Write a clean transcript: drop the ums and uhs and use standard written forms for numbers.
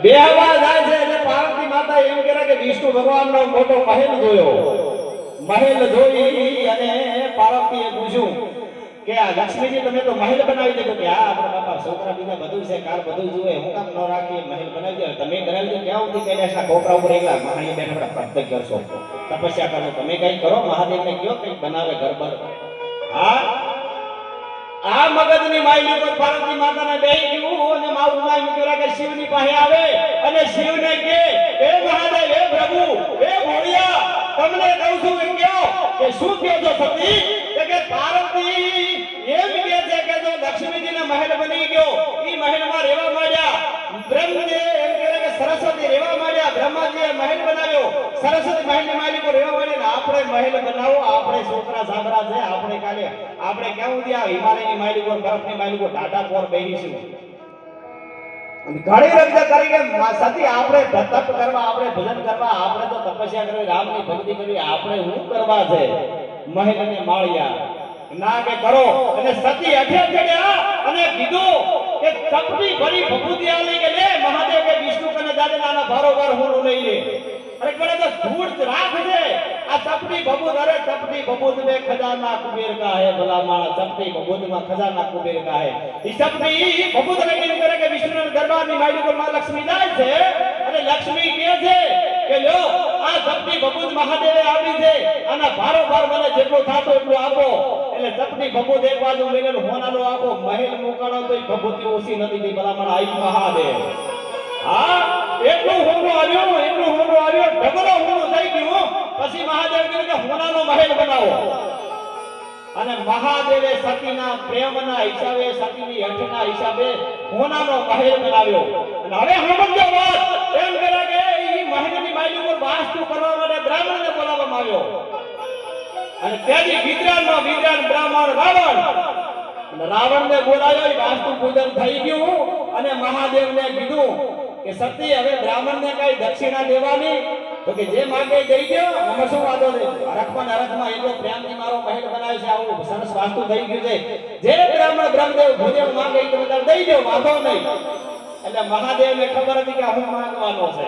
બેહવા જાય છે એટલે પાર્વતી માતા એમ કહે કે વિષ્ણુ ભગવાનનો મોટો મહેલ જોયો. મહેલ જોઈ અને પાર્વતીએ પૂછ્યું કે આ લક્ષ્મીજી તમે તો મહેલ બનાવી દીધો કે હા આપણા બાપા છોકરા બીજા બધું છે કાર બધું જોઈએ હું કામ ન રાખીએ મહેલ બનાવી દો તમે બનાવી દો ક્યાં સુધી કૈલાસના કોપરા ઉપર એકલા મહાણી બેઠા ભક્ત કરશો તપસ્યા કરો તમે કઈ કરો મહાદેવને કયો કઈ બનાવે ઘર પર. હા આ મગજની માયલી પર પાર્વતી માતાને બેહી ગયું અને મારું નામ કહેવા કે શિવની પાસે આવે અને શિવને કહે હે મહાદેવ હે પ્રભુ હે ભોળિયા તમને કહું છું એમ કહો કે શું કહો છો સતી કે પાર્વતી એમ કહે છે કે જો લક્ષ્મીજીનો મહેલ બની ગયો ઈ મહેલમાં રહેવા માંડ્યા બ્રહ્મદેવ એમ કહે કે સરસ્વતી રહેવા માંડ્યા બ્રહ્માજીએ મહેલ બનાવ્યો સરસ્વતી મહેલની માલિકો રહેવા માંડ્યા આપણે મહેલ બનાવો આપણે છોકરા સાબરા છે આપણે કાલે આપણે કેવું ત્યાં હિમાલયની માલિકો બરફની માલિકો ટાટા પોર બેહીશું ઘણી રજ્જા કરી કે સતી આપણે તપ કરવા આપણે ભજન કરવા આપણે તો તપસ્યા કરવી રામની ભક્તિ કરવી આપણે શું કરવા છે મહેલને માળ્યા ના કે કરો અને સતી અઠે ચડ્યા અને કીધું કે તપની ભરી ભભૂતિ આલી કે લે મહાદેવ કે વિષ્ણુ કને દાદે નાના ભારોભાર હું લઈ લે અરે કોને તો ધૂળ રાખ છે આ તપની ભભૂત અરે તપની ભભૂત મે ખજાના કુબેર કા હે ભલા માણા તપની ભભૂત માં ખજાના કુબેર કા હે ઈ તપની ભભૂત લઈને કરે કે વિષ્ણુ દરબારની માયલી પર માં લક્ષ્મી જાય છે અને લક્ષ્મી કહે છે કે લો આ તપની ભભૂત મહાદેવે આવી છે અને ભારોભાર મને જેટલો થાતો એટલો આપો એટલે તપની ભભૂત એક બાજુ લઈને હોનાનો આખો મહેલ મુકાણો તોય ભભૂતિ ઓછી નથી થઈ ભલા માણા આઈ મહાદેવ. હા એટલું હોનો આવ્યો ઢગલો હોનો થઈ ગયો પછી મહાદેવ કહે કે હોનાનો મહેલ બનાવો અને મહાદેવે સતીના પ્રેમના હિસાબે સતીની હઠના હિસાબે હોનાનો મહેલ બનાવ્યો અને હવે સમજો વાત એમ કરે કે ઈ મહેલની માયલી ઉપર વાસ્તુ કરવા માટે બ્રાહ્મણને બોલાવવામાં આવ્યો અને તેજી વિદ્રાન બ્રાહ્મણ રાવણને બોલાવ્યો વાસ્તુ પૂજન થઈ ગયું અને મહાદેવને કીધું કે સતી હવે બ્રાહ્મણને કઈ દક્ષિણા દેવાની તો કે જે માંગે દઈ દો અમે શું વાંધો છે હરખમાં એટલો પ્રેમથી મારો મહેલ બનાવે છે આવું સરસ વાસ્તુ થઈ ગયું છે જે બ્રાહ્મણ બ્રહ્મદેવ ભૂદેવ માંગે તમે દઈ દો વાંધો નહીં એટલે મહાદેવને ખબર હતી કે હું માંગવાનો છે